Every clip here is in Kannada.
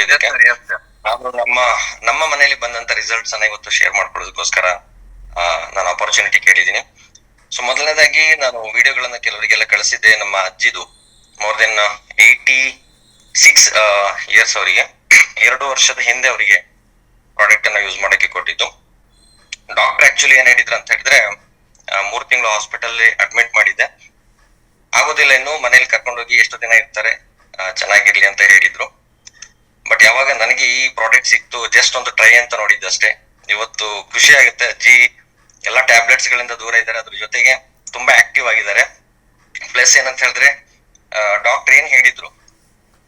ಕೊಟ್ಟಿದ್ದಕ್ಕೆ. ನಾನು ನಮ್ಮ ಮನೆಯಲ್ಲಿ ಬಂದಂತ ರಿಸಲ್ಟ್ಸ್ ಅನ್ನ ಇವತ್ತು ಶೇರ್ ಮಾಡ್ಕೊಳ್ಳೋದಕ್ಕೋಸ್ಕರ ನಾನು ಅಪರ್ಚುನಿಟಿ ಕೇಳಿದೀನಿ. ಸೊ ಮೊದಲನೇದಾಗಿ ನಾನು ವಿಡಿಯೋಗಳನ್ನ ಕೆಲವರಿಗೆಲ್ಲ ಕಳಿಸಿದ್ದೆ. ನಮ್ಮ ಅಜ್ಜಿದು ಮೋರ್ ದೆನ್ 86 ಇಯರ್ಸ್ ಅವರಿಗೆ 2 ವರ್ಷದ ಹಿಂದೆ ಅವರಿಗೆ ಪ್ರಾಡಕ್ಟ್ ಅನ್ನ ಯೂಸ್ ಮಾಡಕ್ಕೆ ಕೊಟ್ಟಿದ್ದು. ಡಾಕ್ಟರ್ ಆಕ್ಚುಲಿ ಏನ್ ಹೇಳಿದ್ರು ಅಂತ ಹೇಳಿದ್ರೆ 3 ತಿಂಗಳು ಹಾಸ್ಪಿಟಲ್ ಅಡ್ಮಿಟ್ ಮಾಡಿದ್ದೆ, ಆಗೋದಿಲ್ಲ, ಇನ್ನು ಮನೇಲಿ ಕರ್ಕೊಂಡೋಗಿ ಎಷ್ಟು ದಿನ ಇರ್ತಾರೆ, ಚೆನ್ನಾಗಿರ್ಲಿ ಅಂತ ಹೇಳಿದ್ರು. ಬಟ್ ಯಾವಾಗ ನನಗೆ ಈ ಪ್ರಾಡಕ್ಟ್ ಸಿಕ್ತು, ಜಸ್ಟ್ ಒಂದು ಟ್ರೈ ಅಂತ ನೋಡಿದ್ದಷ್ಟೇ. ಇವತ್ತು ಖುಷಿ ಆಗುತ್ತೆ. ಅಜ್ಜಿ ಎಲ್ಲಾ ಟ್ಯಾಬ್ಲೆಟ್ಸ್ ಗಳಿಂದ ದೂರ ಇದ್ದಾರೆ, ಅದ್ರ ಜೊತೆಗೆ ತುಂಬಾ ಆಕ್ಟಿವ್ ಆಗಿದ್ದಾರೆ. ಪ್ಲಸ್ ಏನಂತ ಹೇಳಿದ್ರೆ ಡಾಕ್ಟರ್ ಏನ್ ಹೇಳಿದ್ರು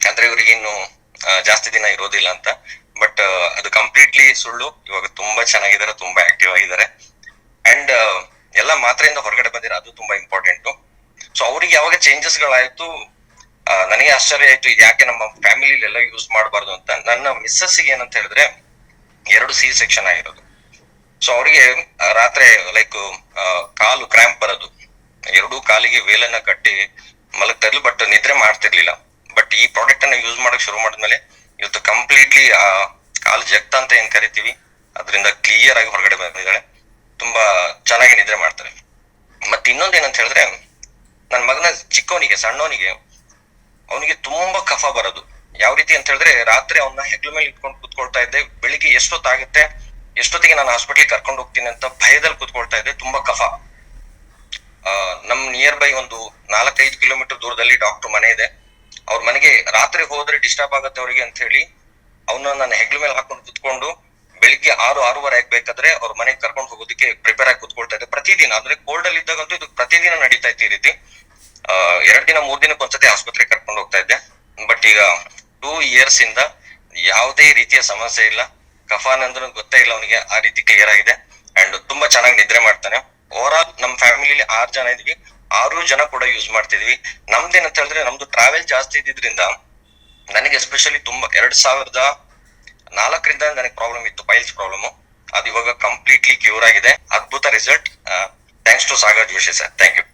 ಅಂದ್ರೆ ಇವರಿಗೆ ಇನ್ನು ಜಾಸ್ತಿ ದಿನ ಇರೋದಿಲ್ಲ ಅಂತ. ಬಟ್ ಅದು ಕಂಪ್ಲೀಟ್ಲಿ ಸುಳ್ಳು. ಇವಾಗ ತುಂಬಾ ಚೆನ್ನಾಗಿದ್ದಾರೆ, ತುಂಬಾ ಆಕ್ಟಿವ್ ಆಗಿದ್ದಾರೆ. ಅಂಡ್ ಎಲ್ಲ ಮಾತ್ರೆಯಿಂದ ಹೊರಗಡೆ ಬಂದಿರ, ಅದು ತುಂಬಾ ಇಂಪಾರ್ಟೆಂಟ್. ಸೊ ಅವ್ರಿಗೆ ಯಾವಾಗ ಚೇಂಜಸ್ ಗಳಾಯ್ತು ನನಗೆ ಆಶ್ಚರ್ಯ ಆಯ್ತು, ಯಾಕೆ ನಮ್ಮ ಫ್ಯಾಮಿಲಿ ಎಲ್ಲ ಯೂಸ್ ಮಾಡಬಾರ್ದು ಅಂತ. ನನ್ನ ಮಿಸ್ಸಸ್ ಗೆ ಏನಂತ ಹೇಳಿದ್ರೆ 2 C ಸೆಕ್ಷನ್ ಆಗಿರೋದು. ಸೊ ಅವ್ರಿಗೆ ರಾತ್ರಿ ಲೈಕ್ ಕಾಲು ಕ್ರ್ಯಾಂಪ್ ಬರೋದು, 2 ಕಾಲಿಗೆ ವೇಲನ್ನ ಕಟ್ಟಿ ಮಲಗ್ತಾ ಇದ್ಲು, ಬಟ್ ನಿದ್ರೆ ಮಾಡ್ತಿರ್ಲಿಲ್ಲ. ಬಟ್ ಈ ಪ್ರಾಡಕ್ಟ್ ಅನ್ನ ಯೂಸ್ ಮಾಡಕ್ ಶುರು ಮಾಡಿದ್ಮೇಲೆ ಇವತ್ತು ಕಂಪ್ಲೀಟ್ಲಿ ಕಾಲು ಜಗ್ತ ಅಂತ ಏನ್ ಕರಿತೀವಿ ಅದರಿಂದ ಕ್ಲಿಯರ್ ಆಗಿ ಹೊರಗಡೆ ಬಂದಿದ್ದಾಳೆ. ತುಂಬಾ ಚೆನ್ನಾಗಿ ನಿದ್ರೆ ಮಾಡ್ತಾರೆ. ಮತ್ತೆ ಇನ್ನೊಂದ್ ಏನಂತ ಹೇಳಿದ್ರೆ ನನ್ನ ಮಗನ ಚಿಕ್ಕವನಿಗೆ, ಸಣ್ಣವನಿಗೆ, ಅವನಿಗೆ ತುಂಬಾ ಕಫ ಬರೋದು. ಯಾವ ರೀತಿ ಅಂತ ಹೇಳಿದ್ರೆ ರಾತ್ರಿ ಅವನ್ನ ಹೆಗ್ಲ ಮೇಲೆ ಇಟ್ಕೊಂಡು ಕೂತ್ಕೊಳ್ತಾ ಇದ್ದೆ. ಬೆಳಿಗ್ಗೆ ಎಷ್ಟೊತ್ತಾಗುತ್ತೆ, ಎಷ್ಟೊತ್ತಿಗೆ ನಾನು ಹಾಸ್ಪಿಟಲ್ ಕರ್ಕೊಂಡು ಹೋಗ್ತೀನಿ ಅಂತ ಭಯದಲ್ಲಿ ಕೂತ್ಕೊಳ್ತಾ ಇದ್ದೆ. ತುಂಬಾ ಕಫ. ನಮ್ ನಿಯರ್ ಬೈ ಒಂದು 4-5 ಕಿಲೋಮೀಟರ್ ದೂರದಲ್ಲಿ ಡಾಕ್ಟರ್ ಮನೆ ಇದೆ. ಅವ್ರ ಮನೆಗೆ ರಾತ್ರಿ ಹೋದ್ರೆ ಡಿಸ್ಟರ್ಬ್ ಆಗುತ್ತೆ ಅವ್ರಿಗೆ ಅಂತ ಹೇಳಿ ಅವನ್ನ ನನ್ನ ಹೆಗ್ಲ ಮೇಲೆ ಹಾಕೊಂಡು ಕೂತ್ಕೊಂಡು ಬೆಳಿಗ್ಗೆ 6-6:30 ಆಗ್ಬೇಕಾದ್ರೆ ಅವ್ರ ಮನೆಗೆ ಕರ್ಕೊಂಡು ಹೋಗೋದಕ್ಕೆ ಪ್ರಿಪೇರ್ ಆಗಿ ಕೂತ್ಕೊಳ್ತಾ ಇದ್ದೆ ಪ್ರತಿದಿನ. ಅಂದ್ರೆ ಕೋಲ್ಡ್ ಅಲ್ಲಿ ಇದ್ದಾಗಂತೂ ಇದು ಪ್ರತಿದಿನ ನಡೀತಾ ಇತ್ತು ಈ ರೀತಿ. 2 ದಿನ 3 ದಿನಕ್ಕೆ ಒಂದ್ಸತಿ ಆಸ್ಪತ್ರೆಗೆ ಕರ್ಕೊಂಡು ಹೋಗ್ತಾ ಇದ್ದೆ. ಬಟ್ ಈಗ 2 ಇಯರ್ಸ್ ಇಂದ ಯಾವುದೇ ರೀತಿಯ ಸಮಸ್ಯೆ ಇಲ್ಲ. ಕಫಾನ್ ಅಂದ್ರೆ ಗೊತ್ತೇ ಇಲ್ಲ ಅವನಿಗೆ, ಆ ರೀತಿ ಕ್ಲಿಯರ್ ಆಗಿದೆ. ಅಂಡ್ ತುಂಬಾ ಚೆನ್ನಾಗಿ ನಿದ್ರೆ ಮಾಡ್ತಾನೆ. ಓವರ್ ಆಲ್ ನಮ್ಮ ಫ್ಯಾಮಿಲಿಲಿ 6 ಜನ ಇದೀವಿ, 6 ಜನ ಕೂಡ ಯೂಸ್ ಮಾಡ್ತಿದ್ವಿ. ನಮ್ದೇನಂತ ಹೇಳಿದ್ರೆ ನಮ್ದು ಟ್ರಾವೆಲ್ ಜಾಸ್ತಿ ಇದ್ದಿದ್ರಿಂದ ನನಗೆ ಎಸ್ಪೆಷಲಿ ತುಂಬಾ 2004ರಿಂದ ನನಗೆ ಪ್ರಾಬ್ಲಮ್ ಇತ್ತು, ಪೈಲ್ಸ್ ಪ್ರಾಬ್ಲಮ್. ಅದು ಇವಾಗ ಕಂಪ್ಲೀಟ್ಲಿ ಕ್ಯೂರ್ ಆಗಿದೆ. ಅದ್ಭುತ result. Thanks to Sagar Joshi sir. Thank you.